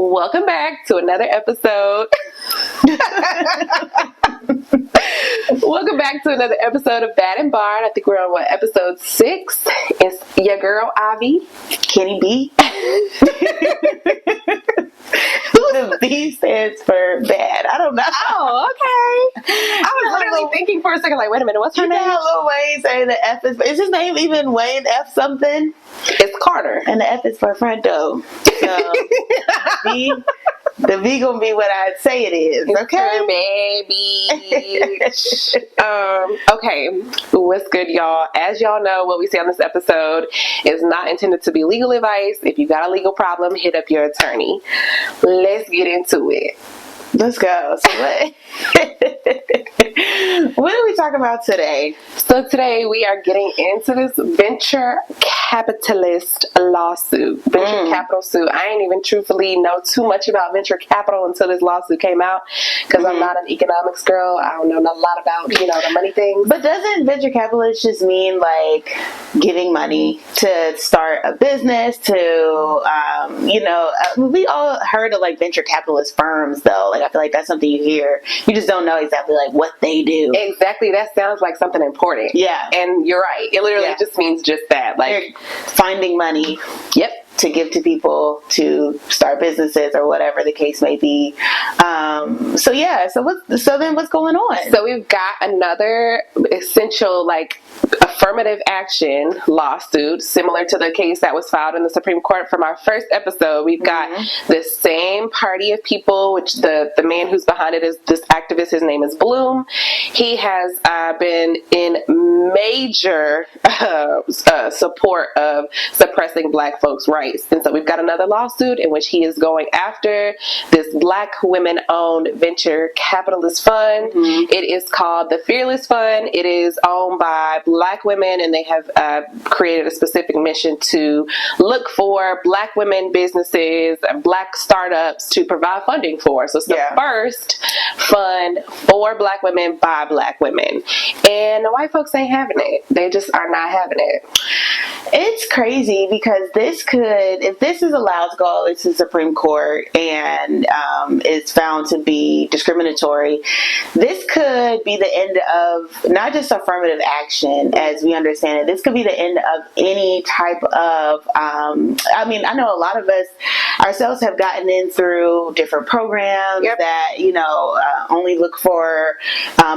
Welcome back to another episode. Welcome back to another episode of Bad and Barred. I think we're on episode 6. It's your girl Avi, Kenny B. The B stands for bad. I don't know. Oh, okay. I was literally thinking for a second, like, wait a minute, what's her name? You know how Lil Wayne say the F is his name even Wayne F something? It's Carter. And the F is for front door. So the V gonna be what I'd say it is. Okay, baby. Okay, what's good, y'all? As y'all know, what we say on this episode is not intended to be legal advice. If you got a legal problem, hit up your attorney. Let's get into it. Let's go. So what are we talking about today? So today we are getting into this venture capitalist lawsuit, venture capital suit. I ain't even truthfully know too much about venture capital until this lawsuit came out, because I'm not an economics girl. I don't know a lot about, the money things. But doesn't venture capitalist just mean like giving money to start a business, to, we all heard of like venture capitalist firms though. Like I feel like that's something you hear. You just don't know exactly like what they do. Exactly. That sounds like something important. Yeah. And you're right. It literally just means just that. Like they're finding money. Yep. To give to people to start businesses or whatever the case may be. So then what's going on? So we've got another essential affirmative action lawsuit similar to the case that was filed in the Supreme Court from our first episode. We've got the same party of people, which the man who's behind it is this activist. His name is Bloom. He has been in major support of suppressing Black folks' rights. And so we've got another lawsuit in which he is going after this Black women-owned venture capitalist fund. It is called the Fearless Fund. It is owned by Black women, and they have created a specific mission to look for Black women businesses, Black startups to provide funding for. So it's the first fund for Black women by Black women. And the white folks ain't having it. They just are not having it. It's crazy because if this is allowed to go into the Supreme Court and is found to be discriminatory, this could be the end of not just affirmative action as we understand it. This could be the end of any type of, I know a lot of us ourselves have gotten in through different programs that, only look for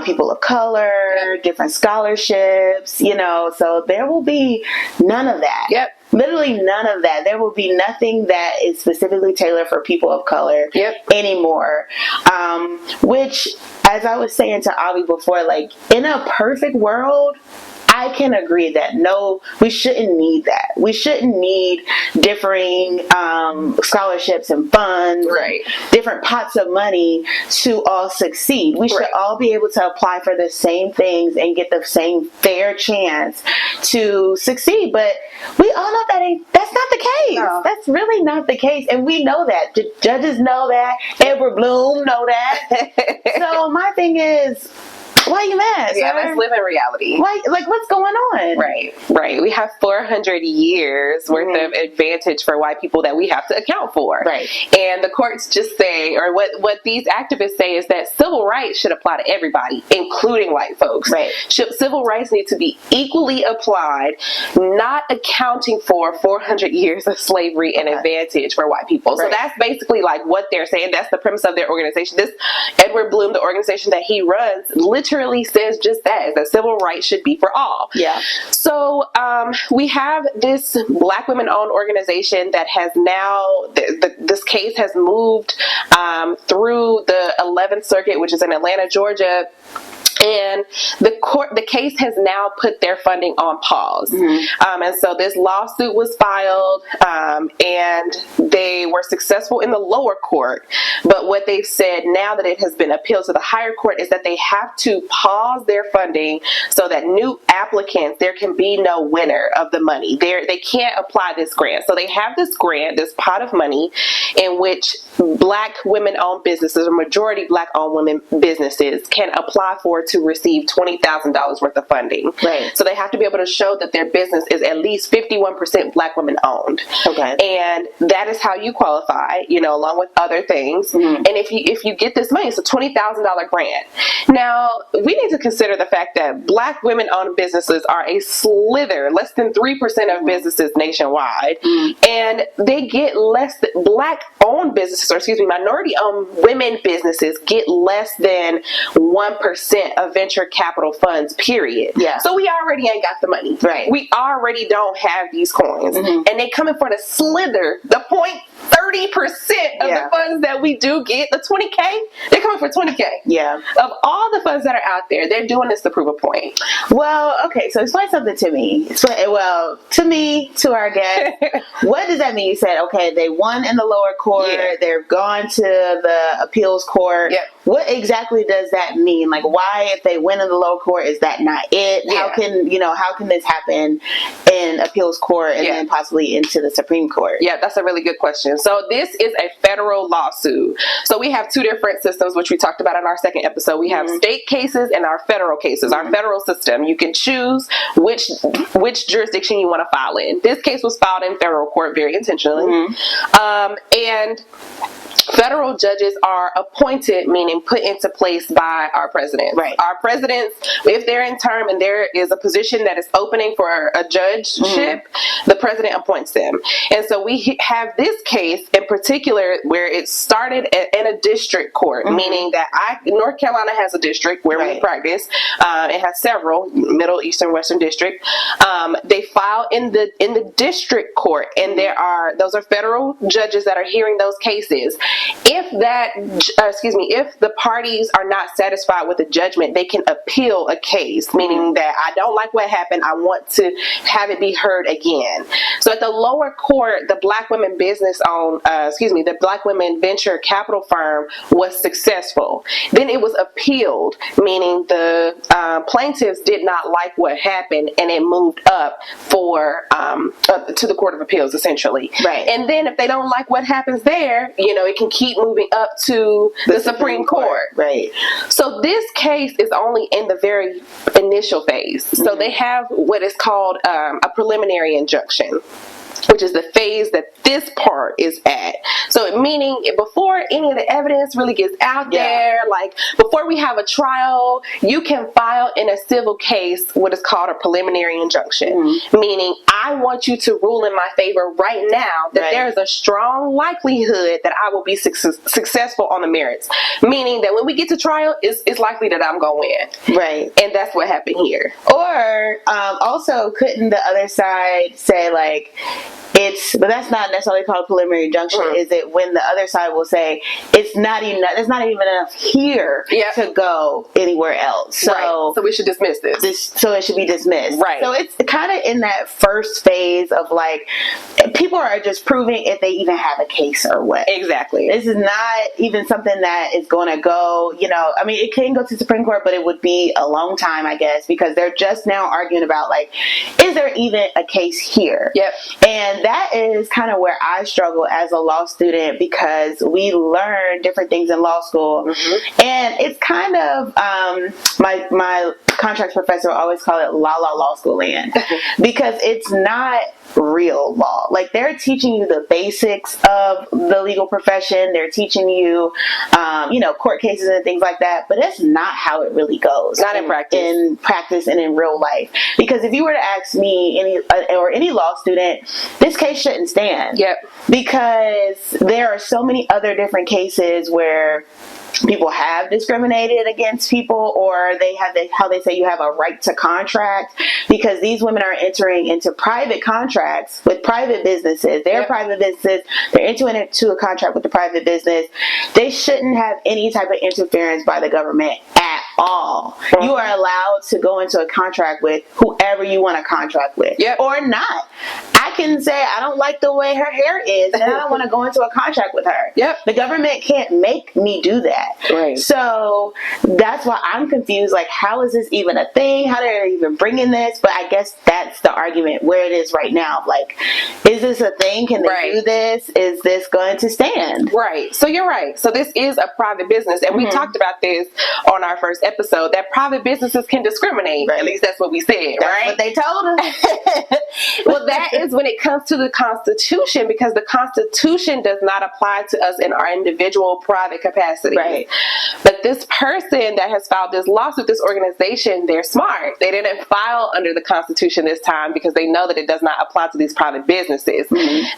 people of color, different scholarships, so there will be none of that. Literally none of that. There will be nothing that is specifically tailored for people of color anymore. Which, as I was saying to Avi before, like in a perfect world, I can agree that no, we shouldn't need that. We shouldn't need differing scholarships and funds, different pots of money to all succeed. We should all be able to apply for the same things and get the same fair chance to succeed. But we all know that's not the case. No. That's really not the case. And we know that. The judges know that. Edward Bloom know that. So my thing is, why are you mad? Yeah, let's live in reality. What's going on? Right. We have 400 years worth of advantage for white people that we have to account for. Right. And the courts just say, or what these activists say, is that civil rights should apply to everybody, including white folks. Right. Civil rights need to be equally applied, not accounting for 400 years of slavery and advantage for white people. So that's basically like what they're saying. That's the premise of their organization. This Edward Bloom, the organization that he runs, literally says just that, is that civil rights should be for all. Yeah. So we have this Black women-owned organization that has now, this case has moved through the 11th Circuit, which is in Atlanta, Georgia. And the case has now put their funding on pause. And so this lawsuit was filed, and they were successful in the lower court. But what they've said now that it has been appealed to the higher court is that they have to pause their funding so that new applicants, there can be no winner of the money. They can't apply this grant. So they have this grant, this pot of money, in which Black women-owned businesses, or majority Black-owned women businesses, can apply for to receive $20,000 worth of funding. Right. So they have to be able to show that their business is at least 51% Black women-owned. Okay. And that is how you qualify, along with other things. Mm-hmm. And if you get this money, it's a $20,000 grant. Now, we need to consider the fact that Black women-owned businesses are a slither, less than 3% of businesses nationwide. Mm-hmm. And they get less than Black-owned businesses, minority-owned women businesses get less than 1% of venture capital funds, period. Yeah. So we already ain't got the money. Right. We already don't have these coins. Mm-hmm. And they coming for the slither, the 30% of the funds that we do get, the $20K, they're coming for $20K. Yeah. Of all the funds that are out there, they're doing this to prove a point. Well, okay, so explain something to me. To our guest, what does that mean? You said, okay, they won in the lower court, they've gone to the appeals court. Yep. What exactly does that mean? Like, why, if they win in the lower court, is that not it? Yeah. How can this happen in appeals court and then possibly into the Supreme Court? Yeah, that's a really good question. So this is a federal lawsuit. So we have two different systems, which we talked about in our second episode. We have state cases and our federal cases. Our federal system, you can choose which jurisdiction you want to file in. This case was filed in federal court very intentionally. And federal judges are appointed, meaning put into place by our president. Right. Our presidents, if they're in term and there is a position that is opening for a judgeship, the president appoints them. And so we have this case in particular where it started in a district court, meaning that North Carolina has a district where we practice. It has several, Middle, Eastern, Western District. They file in the district court, and those are federal judges that are hearing those cases. If the parties are not satisfied with the judgment, they can appeal a case, meaning that I don't like what happened, I want to have it be heard again. So at the lower court, the Black women the Black women venture capital firm was successful. Then it was appealed, meaning the plaintiffs did not like what happened, and it moved up to the Court of Appeals, essentially. Right. And then if they don't like what happens there, it can keep moving up to the Supreme Court. Right. So this case is only in the very initial phase. So they have what is called a preliminary injunction, which is the phase that this part is at. So meaning before any of the evidence really gets out there, like before we have a trial, you can file in a civil case what is called a preliminary injunction, meaning I want you to rule in my favor right now that there is a strong likelihood that I will be successful on the merits, meaning that when we get to trial, it's likely that I'm going to win. Right. And that's what happened here. Or also, couldn't the other side say, like, but that's not necessarily called a preliminary injunction. Is it when the other side will say there's not even enough here to go anywhere else? So we should dismiss this. So it should be dismissed. Right. So it's kind of in that first phase of like people are just proving if they even have a case or what. Exactly. This is not even something that is going to go. It can go to Supreme Court, but it would be a long time, I guess, because they're just now arguing about like, is there even a case here? Yep. And that is kind of where I struggle as a law student, because we learn different things in law school, and it's kind of my contracts professor always call it law school land, because it's not real law. Like, they're teaching you the basics of the legal profession. They're teaching you, court cases and things like that. But that's not how it really goes. Not in practice. In practice and in real life. Because if you were to ask me any law student, this case shouldn't stand. Yep. Because there are so many other different cases where people have discriminated against people, or they have how they say you have a right to contract, because these women are entering into private contracts with private businesses. They're private businesses. They're entering into a contract with the private business. They shouldn't have any type of interference by the government at all. You are allowed to go into a contract with whoever you want to contract with, or not. I can say I don't like the way her hair is, and I don't want to go into a contract with her. The government can't make me do that. So that's why I'm confused. Like, how is this even a thing? How did they even bring in this? But I guess that's the argument where it is right now. Like, is this a thing? Can they do this? Is this going to stand? So you're right. So this is a private business, and we talked about this on our first episode, that private businesses can discriminate. At least that's what we said, that's what they told us. Well, that is when it comes to the Constitution, because the Constitution does not apply to us in our individual private capacity. But this person that has filed this lawsuit, this organization, they're smart. They didn't file under the Constitution this time because they know that it does not apply to these private businesses.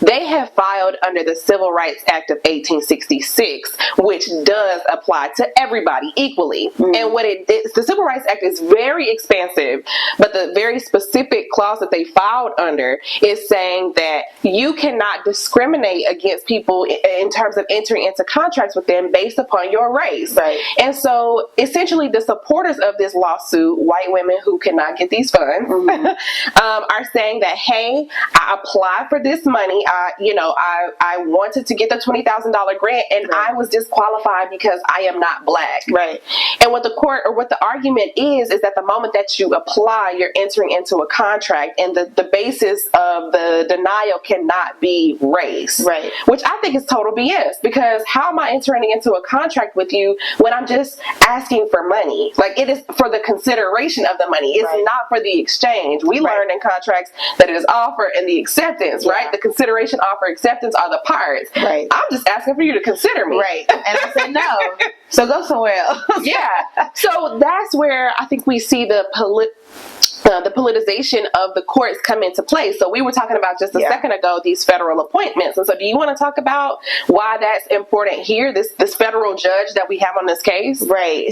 They have filed under the Civil Rights Act of 1866, which does apply to everybody equally. And what the Civil Rights Act is very expansive, but the very specific clause that they filed under is saying that you cannot discriminate against people in terms of entering into contracts with them based upon your race. And so essentially the supporters of this lawsuit, white women who cannot get these funds, are saying that, hey, I applied for this money. I wanted to get the $20,000 grant, and I was disqualified because I am not Black. And what the argument is that the moment that you apply, you're entering into a contract, and the basis of the denial cannot be race. Which I think is total BS, because how am I entering into a contract with you when I'm just asking for money? Like, it is for the consideration of the money. It's not for the exchange. We learned in contracts that it is offer and the acceptance, The consideration, offer, acceptance are the parts. I'm just asking for you to consider me. And I said no. So go somewhere else. So that's where I think we see the politicization of the courts come into play. So we were talking about just a second ago these federal appointments. And so do you want to talk about why that's important here, this federal judge that we have on this case?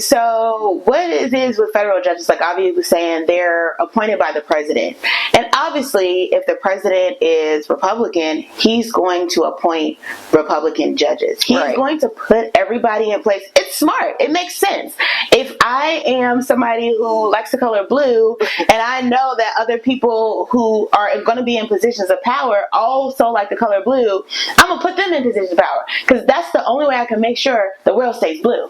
So what it is with federal judges, like Avi was saying, they're appointed by the president. And obviously, if the president is Republican, he's going to appoint Republican judges. He's going to put everybody in place. It's smart. It makes sense. If I am somebody who likes the color blue, and I know that other people who are going to be in positions of power also like the color blue, I'm going to put them in positions of power, because that's the only way I can make sure the world stays blue.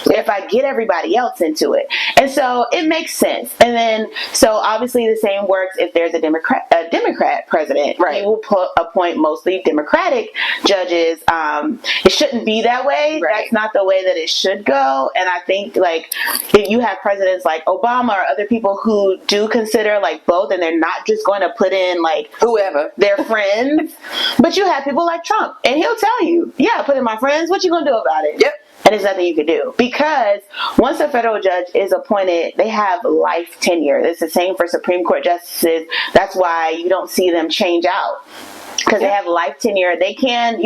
If I get everybody else into it. And so it makes sense. And then, so obviously the same works if there's a Democrat president. He will appoint mostly Democratic judges. It shouldn't be that way. That's not the way that it should go. And I think, like, if you have presidents like Obama or other people who do consider, like, both, and they're not just going to put in, like, whoever, their friends. But you have people like Trump, and he'll tell you, put in my friends. What you going to do about it? And there's nothing you can do, because once a federal judge is appointed, they have life tenure. It's the same for Supreme Court justices. That's why you don't see them change out, because they have life tenure. They can,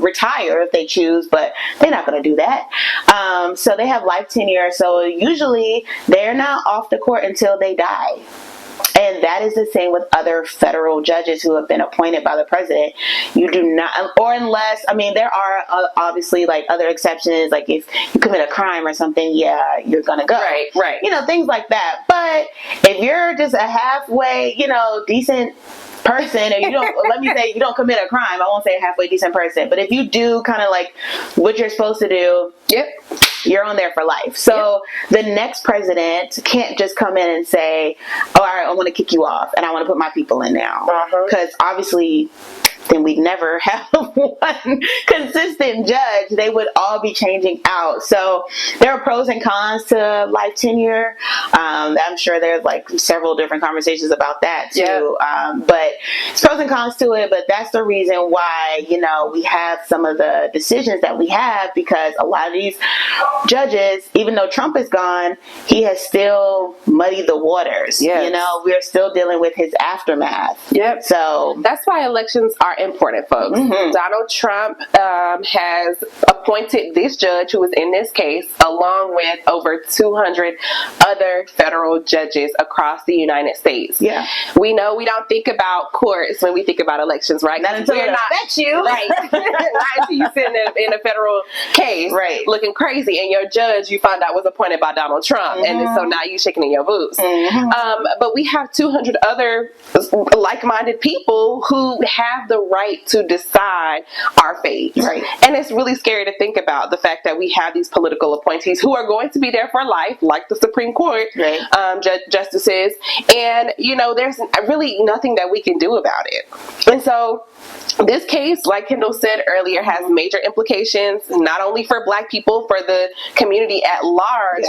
retire if they choose, but they're not going to do that. So they have life tenure. So usually they're not off the court until they die. And that is the same with other federal judges who have been appointed by the president. You do not, or unless, there are obviously, like, other exceptions, like if you commit a crime or something, you're going to go. Things like that. But if you're just a halfway, decent person, and you don't, let me say, you don't commit a crime, I won't say a halfway decent person, but if you do kind of like what you're supposed to do, you're on there for life. So the next president can't just come in and say, all right, I want to kick you off and I want to put my people in now. Because obviously then we'd never have one consistent judge. They would all be changing out. So there are pros and cons to life tenure. I'm sure there's like several different conversations about that too. But it's pros and cons to it. But that's the reason why, we have some of the decisions that we have, because a lot of these judges, even though Trump is gone, he has still muddied the waters. We're still dealing with his aftermath. So that's why elections are are important, folks. Donald Trump has appointed this judge who was in this case, along with over 200 other federal judges across the United States. Yeah. We know we don't think about courts when we think about elections, right? Not until it affects you. Right. Not until you sit in a federal case, right, looking crazy, and your judge you find out was appointed by Donald Trump, and so now you're shaking in your boots. But we have 200 other like-minded people who have the right to decide our fate. Right. And it's really scary to think about the fact that we have these political appointees who are going to be there for life, like the Supreme Court justices, and there's really nothing that we can do about it. And so this case, like Kendall said earlier, has major implications, not only for Black people, for the community at large.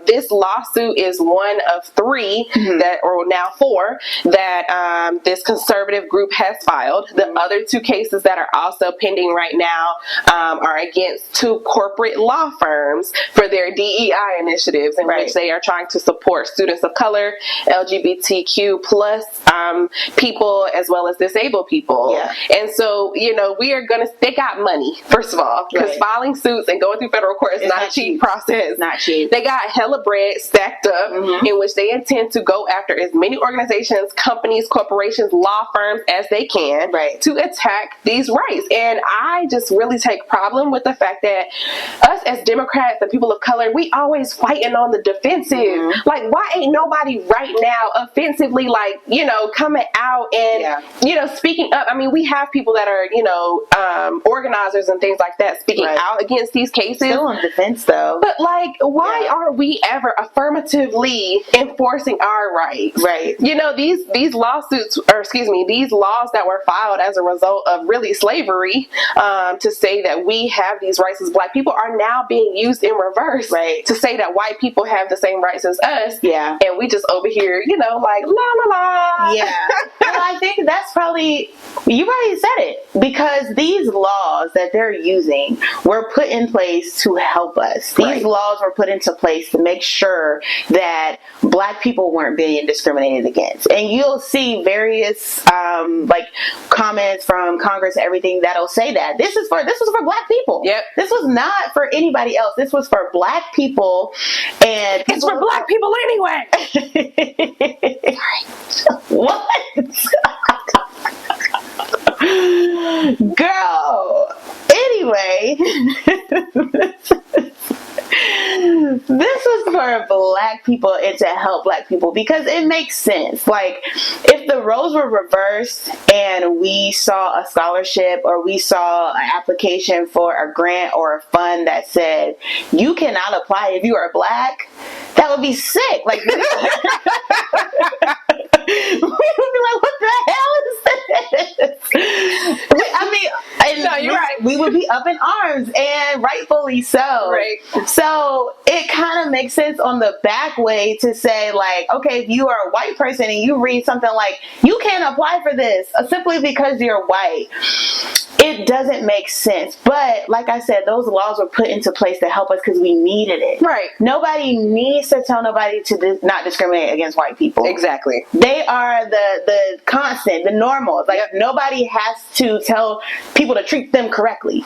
This lawsuit is one of three or now four, that this conservative group has filed. The other two cases that are also pending right now are against two corporate law firms for their DEI initiatives, in which they are trying to support students of color, LGBTQ plus people, as well as disabled people. And so, we are going to, they got money, first of all, because filing suits and going through federal court is not a cheap process. Not cheap. They got hella bread stacked up, in which they intend to go after as many organizations, companies, corporations, law firms as they can to attack these rights. And I just really take problem with the fact that us as Democrats and people of color, we always fighting on the defensive. Like, why ain't nobody right now offensively, coming out and, speaking up? I mean, we have people that are, organizers and things like that speaking out against these cases. Still on defense, though. But, why are we ever affirmatively enforcing our rights? Right. These lawsuits, these laws that were filed as a result of really slavery, to say that we have these rights as Black people, are now being used in reverse to say that white people have the same rights as us. Yeah. And we just over here, la la la. Yeah. Well, I think that's probably, you already said it, because these laws that they're using were put in place to help us. These laws were put into place to make sure that Black people weren't being discriminated against. And you'll see various comments from Congress, everything that'll say that this was for Black people. Yep. This was not for anybody else. This was for Black people, and it's for Black people anyway. What? Girl. Anyway, this was for Black people and to help Black people, because it makes sense. Like, if the roles were reversed and we saw a scholarship or we saw an application for a grant or a fund that said you cannot apply if you are Black, that would be sick. Like, we would be like, what the hell is this? You're right. We would be up in arms, and rightfully so. Right. So it kind of makes sense on the back way to say, okay, if you are a white person and you read something like, you can't apply for this simply because you're white, it doesn't make sense. But like I said, those laws were put into place to help us because we needed it. Right. Nobody needs to tell nobody to not discriminate against white people. Exactly. They are the constant, the normal. Nobody has to tell people to treat them correctly.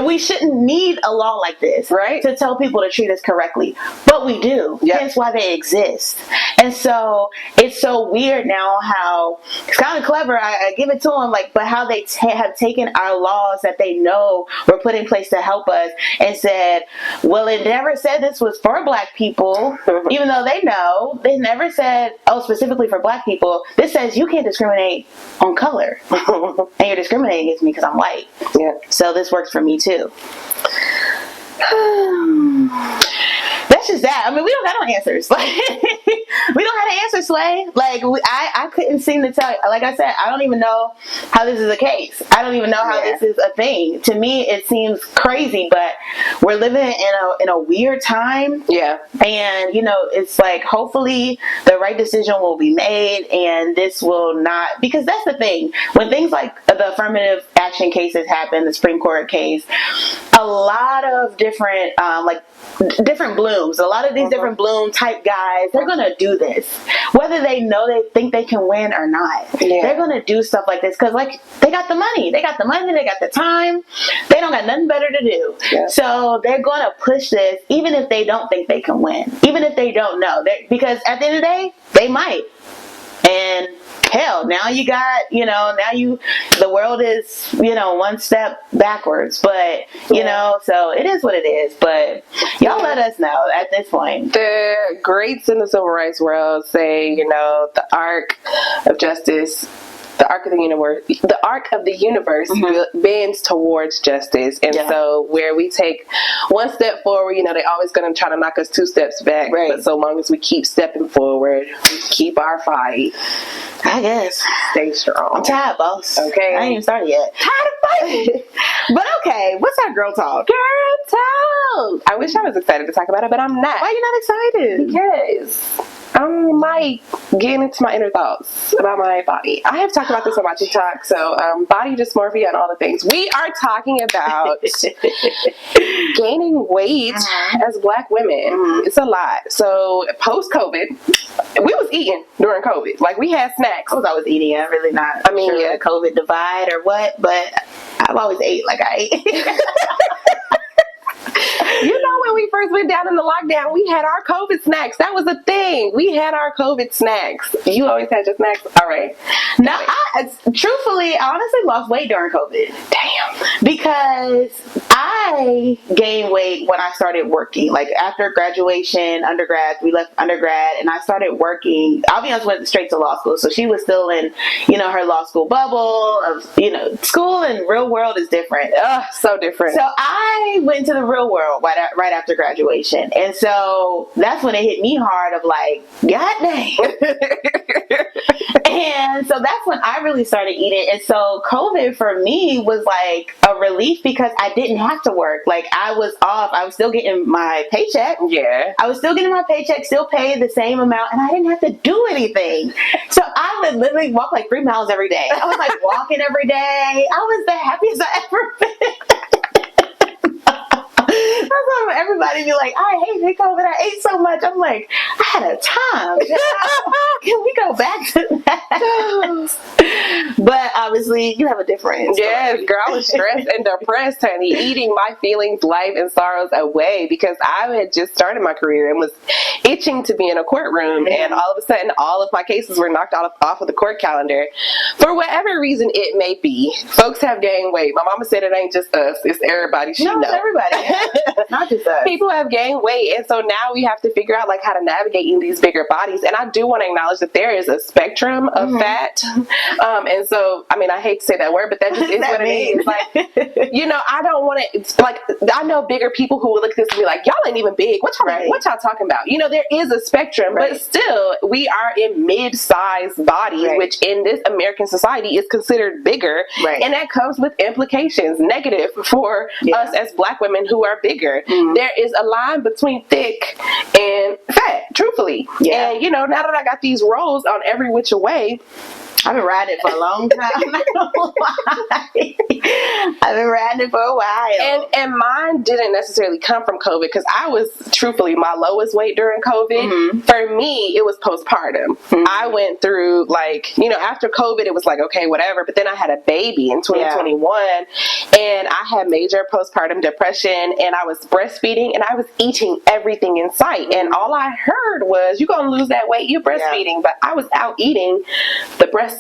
We shouldn't need a law like this, to tell people to treat us correctly, but we do. That's why they exist. And so it's so weird now how it's kind of clever. I give it to them, but how they have taken our laws that they know were put in place to help us and said, well, it never said this was for Black people, even though they know. They never said, specifically for Black people. This says you can't discriminate on color, and you're discriminating against me because I'm white. Yeah. So this works for me too. That's just that. I mean, we don't have no answers. We don't have an answer, Slay. I couldn't seem to tell. Like I said, I don't even know how this is a case. I don't even know how this is a thing. To me, it seems crazy, but we're living in a weird time. Yeah. And it's hopefully the right decision will be made, and this will not, because that's the thing. When things like the affirmative action cases happen, the Supreme Court case, a lot of different, different blooms. A lot of these different bloom type guys, they're going to do this. Whether they know they think they can win or not. Yeah. They're going to do stuff like this because, like, they got the money. They got the time. They don't got nothing better to do. Yeah. So they're going to push this even if they don't think they can win. Even if they don't know. Because at the end of the day, they might. And hell, now you got, the world is, one step backwards. But, so it is what it is. But y'all let us know at this point. The greats in the civil rights world say, the arc of justice, the arc of the universe bends towards justice. And so where we take one step forward, they always going to try to knock us 2 steps back. Right. But so long as we keep stepping forward, we keep our fight. I guess. Stay strong. I'm tired, boss. Okay. I ain't even started yet. Tired of fighting. But okay, what's our girl talk? Girl talk. I wish I was excited to talk about it, but I'm not. Why are you not excited? Because I'm getting into my inner thoughts about my body. I have talked about this on my TikTok, so body dysmorphia and all the things. We are talking about gaining weight as Black women. It's a lot. So post-COVID, we was eating during COVID. Like, we had snacks. I was always eating. I'm really not sure the COVID divide or what, but I've always ate like I ate. When we first went down in the lockdown, we had our COVID snacks. That was a thing. We had our COVID snacks. You always had your snacks? All right. Now, I honestly lost weight during COVID. Damn. Because I gained weight when I started working. Like, after graduation, undergrad, we left undergrad, and I started working. I'll be honest, went straight to law school. So she was still in, her law school bubble of, school and real world is different. So different. So I went to the real world right after graduation. And so that's when it hit me hard of like, God dang. And so that's when I really started eating. And so COVID for me was like a relief because I didn't have to work. Like, I was off. I was still getting my paycheck. Yeah. I was still getting my paycheck, still paid the same amount, and I didn't have to do anything. So I would literally walk like 3 miles every day. I was like walking every day. I was the happiest I ever been. That's why everybody be like, I hate COVID. I ate so much. I'm like, I had a time. Can we go back to that? But obviously, you have a difference. Yes, girl, I was stressed and depressed, honey, eating my feelings, life, and sorrows away because I had just started my career and was itching to be in a courtroom. And all of a sudden, all of my cases were knocked off of the court calendar. For whatever reason it may be, folks have gained weight. My mama said it ain't just us. It's everybody. It's everybody. Not just us. People have gained weight, and so now we have to figure out how to navigate in these bigger bodies. And I do want to acknowledge that there is a spectrum of fat. And so, I hate to say that word, but that just is what it is. Like, I don't want to. I know bigger people who will look at this and be like, "Y'all ain't even big. What y'all talking about?" There is a spectrum, but still, we are in mid-sized bodies, which in this American society is considered bigger, and that comes with implications, negative for us as Black women who are bigger. There is a line between thick and fat, truthfully. And now that I got these rolls on every which way, I've been riding it for a long time. I've been riding it for a while. And mine didn't necessarily come from COVID because I was truthfully my lowest weight during COVID. For me, it was postpartum. I went through after COVID, it was like, okay, whatever. But then I had a baby in 2021 and I had major postpartum depression and I was breastfeeding and I was eating everything in sight. And all I heard was, you're going to lose that weight, you're breastfeeding. But I was out eating the breastfeeding.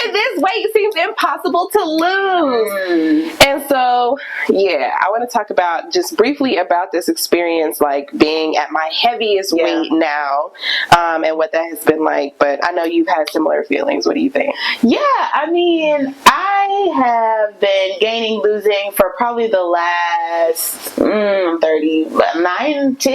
And this weight seems impossible to lose. And so, I want to talk about just briefly about this experience, being at my heaviest weight now, and what that has been like. But I know you've had similar feelings. What do you think? Yeah, I have been losing for probably the last 10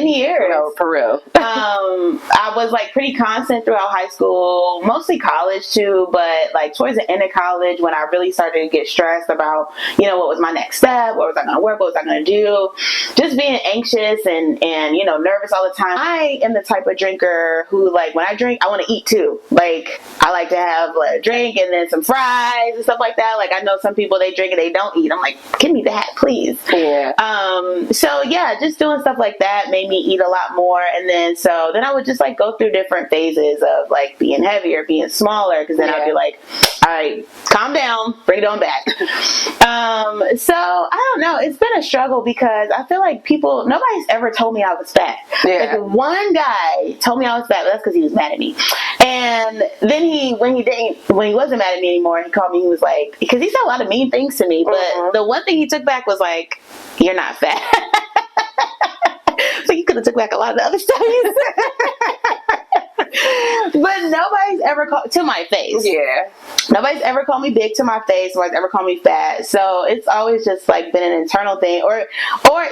years. No, for real. I was pretty constant throughout high school, mostly college too, but towards the end of college when I really started to get stressed about, what was my next step, what was I going to work, what was I going to do, just being anxious and nervous all the time. I am the type of drinker who when I drink, I want to eat too. I like to have a drink and then some fries and stuff like that. I know some people, they drink and they don't eat. I'm like, give me that, please. Yeah. So yeah, just doing stuff like that made me eat a lot more. And then I would just like go through different phases of like being heavier, being smaller, because then I'd be like, all right, calm down, bring it on back. So I don't know, it's been a struggle because I feel like nobody's ever told me I was fat. Yeah. Like one guy told me I was fat, but that's because he was mad at me. And then when he wasn't mad at me anymore, he called me, he was like, because he said a lot of mean things to me, but the one thing he took back was like, you're not fat. So you could have took back a lot of the other stuff you said. But nobody's ever called to my face. Yeah. Nobody's ever called me big to my face. Nobody's ever called me fat. So it's always just like been an internal thing. Or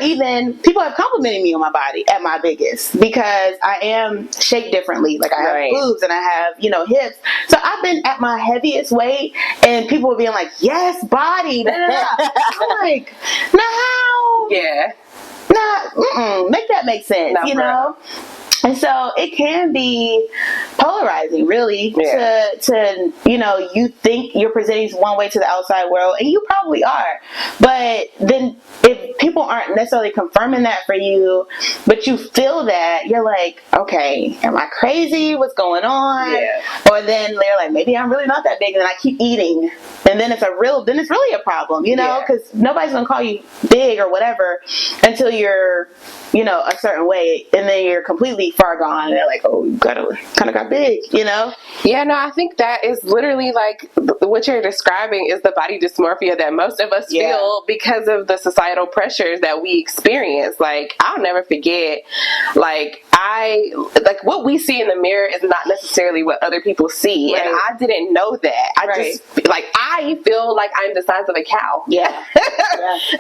even people have complimented me on my body at my biggest because I am shaped differently. Like I have boobs and I have, hips. So I've been at my heaviest weight and people were being like, yes, body. I'm like, no. Yeah. Nah, make that make sense, know? And so it can be polarizing, really, to you think you're presenting one way to the outside world, and you probably are. But then if people aren't necessarily confirming that for you, but you feel that, you're like, okay, am I crazy? What's going on? Yeah. Or then they're like, maybe I'm really not that big, and then I keep eating. And then it's really a problem, because nobody's going to call you big or whatever until you're, a certain way, and then you're completely far gone, and they're like, oh, you kind of got big, Yeah, no, I think that is literally like what you're describing is the body dysmorphia that most of us feel because of the societal pressures that we experience. Like, I'll never forget, what we see in the mirror is not necessarily what other people see, and I didn't know that. I feel like I'm the size of a cow. Yeah.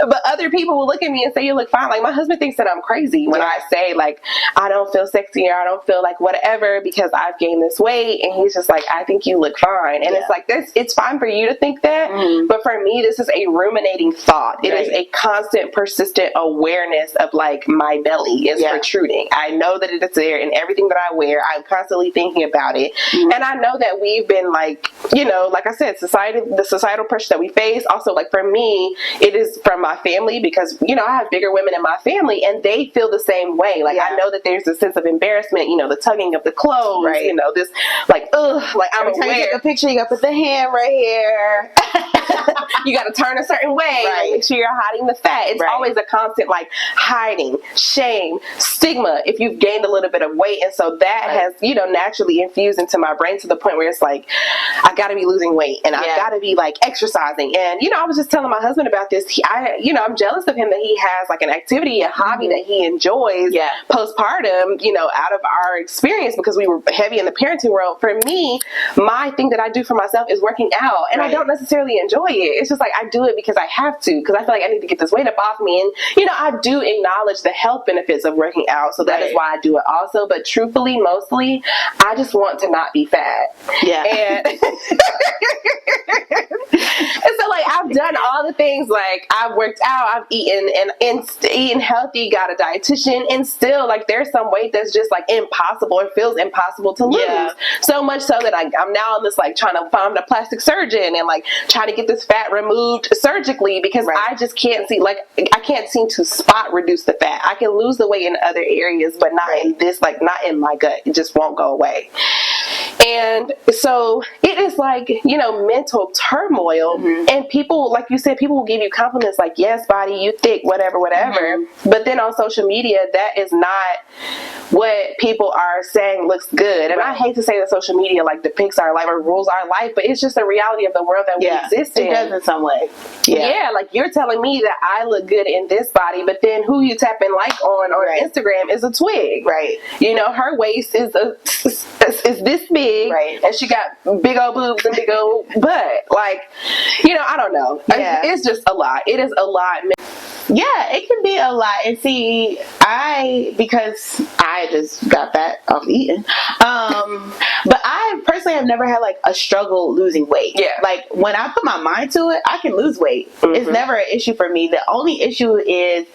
But other people will look at me and say, you look fine. Like, my husband thinks that I'm crazy when I say, like, I don't feel sexy or I don't feel like whatever because I've gained this weight, and he's just like, I think you look fine. And it's like, it's fine for you to think that, but for me, this is a ruminating thought. It is a constant, persistent awareness of, like, my belly is protruding. I know that it is there in everything that I wear. I'm constantly thinking about it. And I know that we've been, like, like I said, the societal pressure that we face. Also, like, for me, it is from my family because, I have bigger women in my family, and they feel the same way. Like, I know that there's a sense of embarrassment, the tugging of the clothes, this, like, ugh, like, I'm every time aware. you take a picture, you gotta put the hand right here. You gotta turn a certain way, make sure you're hiding the fat. It's always a constant, like, hiding, shame, stigma if you've gained a little bit of weight. And so that has, naturally infused into my brain to the point where it's like, I gotta be losing weight, and I gotta be, like, exercising. And, I was just telling my husband about this. I'm jealous of him that he has, like, an activity, a hobby that he enjoys postpartum, out of our experience because we were heavy in the parenting world. For me, my thing that I do for myself is working out, and I don't necessarily enjoy it. It's just like I do it because I have to, because I feel like I need to get this weight up off me. And, I do acknowledge the health benefits of working out, so that is why I do it also. But truthfully, mostly, I just want to not be fat. Yeah. And, and so, like, I've done all the things. Like, I've worked out, I've eaten and eaten healthy, got a dietitian, and still, like, there's some weight that's just, like, impossible. It feels impossible to lose. So much so that I'm now on this, like, trying to find a plastic surgeon and, like, trying to get this fat removed surgically because I just can't see, like, I can't seem to spot reduce the fat. I can lose the weight in other areas, but not in this, like, not in my gut. It just won't go away. And so it is like, mental turmoil. And people, like you said, people will give you compliments like, yes, body, you thick, whatever. But then on social media, that is not what people are saying looks good. And I hate to say that social media, like, depicts our life or rules our life, but it's just the reality of the world that we exist in. It does in some way. Yeah, like, you're telling me that I look good in this body, but then who you tapping like on Instagram is a twig. Right. Her waist is this big, and she got big old boobs and big old butt. Like, I don't know. It's just a lot. It is a lot. Yeah, it can be a lot. And see, because I just got that off eating. But I personally have never had like a struggle losing weight. Yeah. Like when I put my mind to it, I can lose weight. It's never an issue for me. The only issue is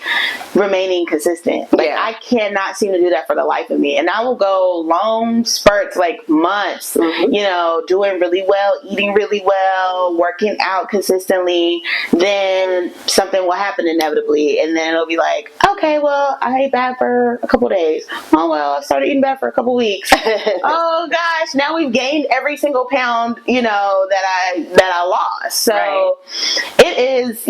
remaining consistent. Like I cannot seem to do that for the life of me. And I will go long spurts, like months, you know, doing really well, eating really well, working out consistently. Then something will happen inevitably. And then it'll be like, okay, well, I ate bad for a couple days. Oh, well, I started eating bad for a couple weeks. Oh gosh, now we've gained every single pound, you know, that I lost. So it is,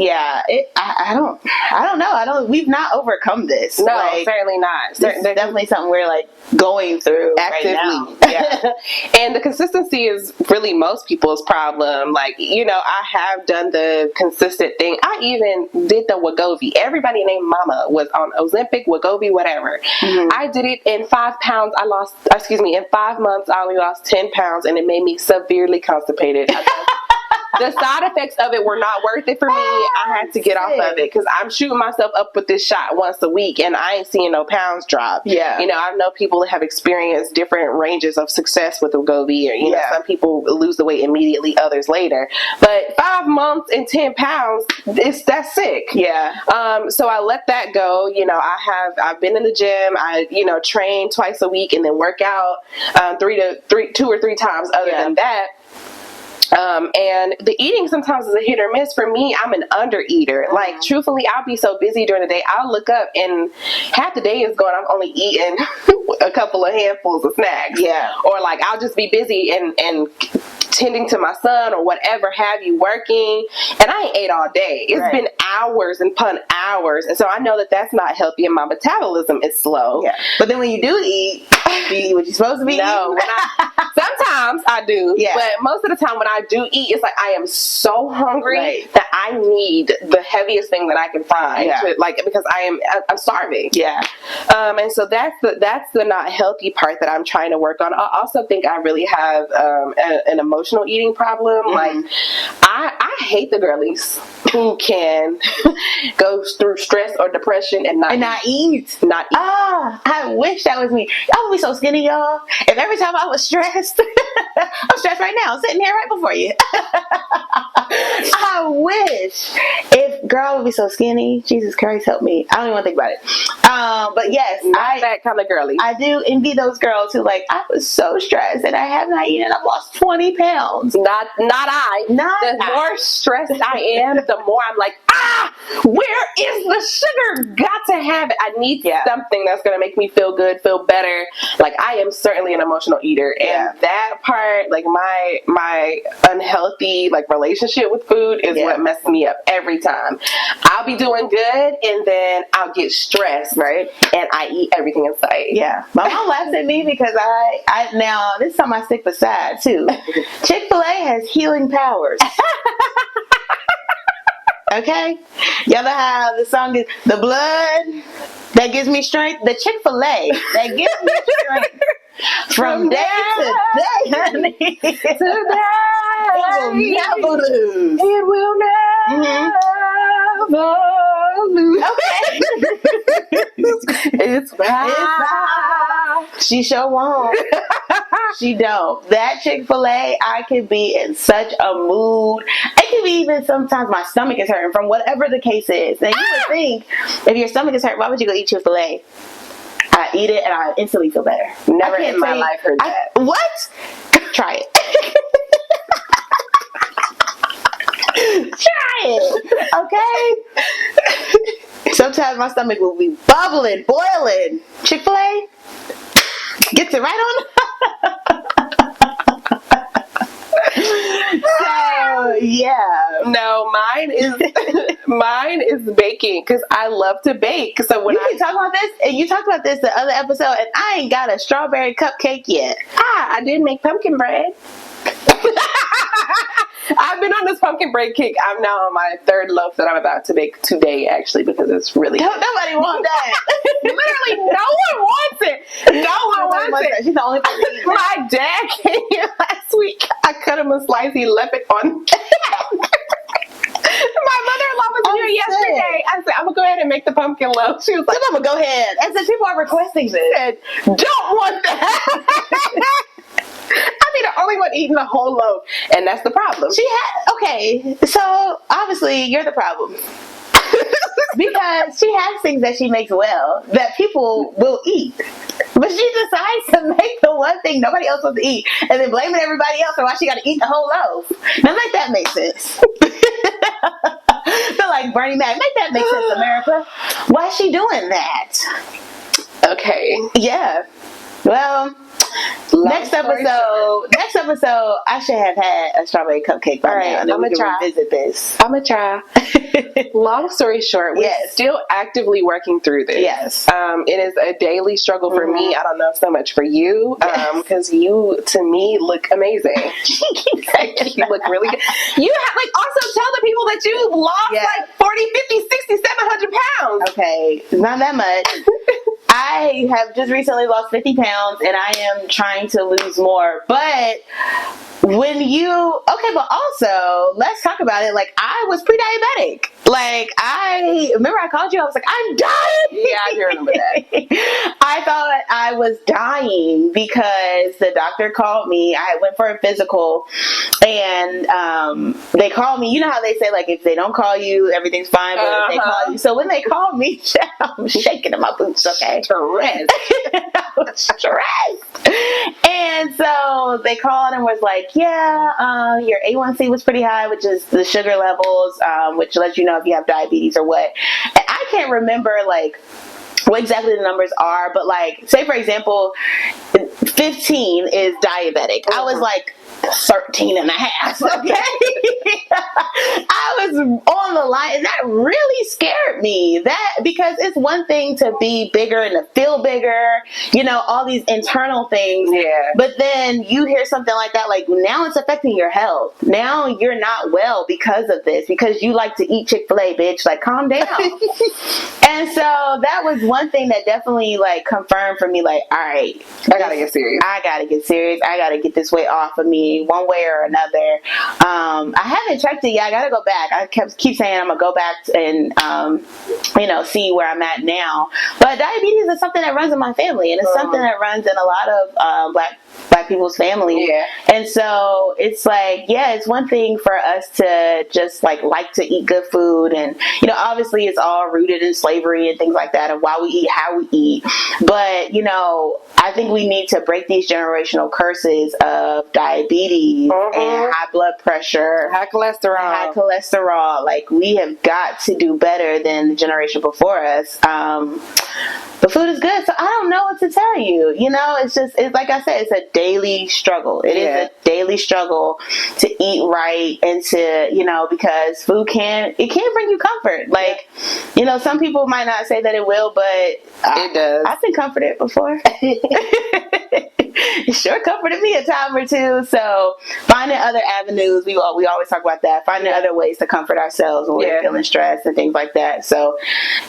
I don't know. We've not overcome this. No, like, certainly not. This is definitely something we're like going through actively. Right now. Yeah. And the consistency is really most people's problem. Like, you know, I have done the consistent thing. I even did the Wegovy. Everybody named Mama was on Ozempic, Wegovy, whatever. I did it in 5 pounds. In 5 months, I only lost 10 pounds, and it made me severely constipated. The side effects of it were not worth it for me. I had to get off of it because I'm shooting myself up with this shot once a week, and I ain't seeing no pounds drop. Yeah, you know, I know people that have experienced different ranges of success with Wegovy, or you know, some people lose the weight immediately, others later. But 5 months and 10 pounds, that's sick. Yeah. So I let that go. You know, I've been in the gym. I train twice a week and then work out 2 or 3 times. Other than that. And the eating sometimes is a hit or miss. For me, I'm an under-eater. Like, truthfully, I'll be so busy during the day, I'll look up and half the day is gone. I'm only eating a couple of handfuls of snacks. Yeah. Or like, I'll just be busy and tending to my son or whatever have you, working, and I ain't ate all day. It's been hours and upon hours, and so I know that that's not healthy, and my metabolism is slow. Yeah. But then when you do eat what you're supposed to be eating? Sometimes I do, but most of the time when I do eat, it's like I am so hungry that I need the heaviest thing that I can find, because I'm starving. Yeah. And so that's the not healthy part that I'm trying to work on. I also think I really have an emotional eating problem. Like I hate the girlies who can go through stress or depression and not eat. I wish that was me. I would be so skinny, y'all. If every time I was stressed, I'm stressed right now. I'm sitting here right before you. I wish. Girl, I would be so skinny. Jesus Christ, help me. I don't even want to think about it. But yes, not that kind of girly. I do envy those girls who I was so stressed and I have not eaten. I've lost 20 pounds. Not I. The more stressed I am, the more I'm like, where is the sugar? Got to have it. I need something that's going to make me feel good, feel better. Like, I am certainly an emotional eater. And that part, like my unhealthy relationship with food is what messes me up every time. I'll be doing good and then I'll get stressed, right? And I eat everything in sight. Yeah. My mom laughs at me because I now, this is something I stick beside too. Chick-fil-A has healing powers. Okay? Y'all know how the song is, the blood that gives me strength? The Chick-fil-A that gives me strength. From day to day, honey. It will never lose. It will never lose. Okay. It's fine. She sure won't. She don't. That Chick-fil-A, I could be in such a mood. It could be even sometimes my stomach is hurting from whatever the case is. Now, you would think if your stomach is hurting, why would you go eat Chick-fil-A? I eat it and I instantly feel better. Never in my life heard that. What? Try it. Try it. Okay? Sometimes my stomach will be bubbling, boiling. Chick-fil-A gets it right on. So, yeah. No, mine is baking because I love to bake. So when you talk about this, and you talked about this the other episode, and I ain't got a strawberry cupcake yet. I did make pumpkin bread. I've been on this pumpkin bread kick. I'm now on my 3rd loaf that I'm about to bake today, actually, because it's really nobody wants that. Literally, no one wants it. No one wants it. She's the only person eating My dad came here last week. I cut him a slice. He left it on. My mother-in-law was here yesterday. I said, I'm going to go ahead and make the pumpkin loaf. She was like, I'm going to go ahead. I said, people are requesting this. Said, don't want that. I only one eating a whole loaf, and that's the problem. Okay, so obviously you're the problem. Because she has things that she makes well that people will eat. But she decides to make the one thing nobody else wants to eat and then blaming everybody else for why she got to eat the whole loaf. Now make that make sense. I feel like Bernie Mac. Make that make sense, America. Why is she doing that? Okay. Yeah. Well, next episode, I should have had a strawberry cupcake by now. And then we can revisit this. I'm going to try. Long story short, we're still actively working through this. Yes. It is a daily struggle for me. I don't know so much for you, because you, to me, look amazing. You look really good. You have, also tell the people that you lost 40, 50, 60, 700 pounds. Okay, not that much. I have just recently lost 50 pounds and I am trying to lose more. But but also, let's talk about it. I was pre-diabetic. I remember I called you. I was like, I'm dying. Yeah, I do remember that. I thought I was dying because the doctor called me. I went for a physical and they called me. You know how they say, if they don't call you, everything's fine. But if they call you. So when they called me, I'm shaking in my boots, okay? Stressed. I was stressed. And so they called and was like, your A1C was pretty high, which is the sugar levels, which lets you know if you have diabetes or what. And I can't remember what exactly the numbers are, but say for example, 15 is diabetic. I was 13 and a half, okay? I was on the line, and that really scared me. Because it's one thing to be bigger and to feel bigger, all these internal things. Yeah. But then you hear something like that, now it's affecting your health. Now you're not well because of this, because you like to eat Chick-fil-A, bitch. Calm down. And so that was one thing that definitely confirmed for me, all right, I gotta get serious. I gotta get this weight off of me one way or another. I haven't checked it yet. I gotta go back. I keep saying I'm gonna go back and see where I'm at now. But diabetes is something that runs in my family, and it's something that runs in a lot of black people's families. Yeah. And so it's it's one thing for us to just like to eat good food, and obviously it's all rooted in slavery and things like that, and why we eat how we eat. But I think we need to break these generational curses of diabetes and high blood pressure, high cholesterol. We have got to do better than the generation before us. The food is good, so I don't know what to tell you. It's like I said, it's a daily struggle. It is a daily struggle to eat right and to, because food can bring you comfort. Some people might not say that it will, but it does. I've been comforted before. It sure comforted me a time or two. So finding other avenues, we always talk about that, finding other ways to comfort ourselves when we're feeling stressed and things like that. So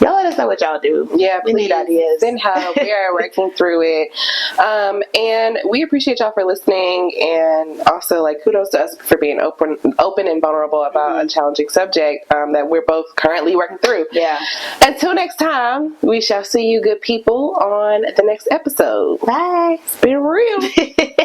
y'all let us know what y'all do. Yeah, we need ideas. Send help. We are working through it. And we appreciate y'all for listening, and also kudos to us for being open and vulnerable about a challenging subject that we're both currently working through. Yeah. Until next time, we shall see you good people on the next episode. Bye. It's been real.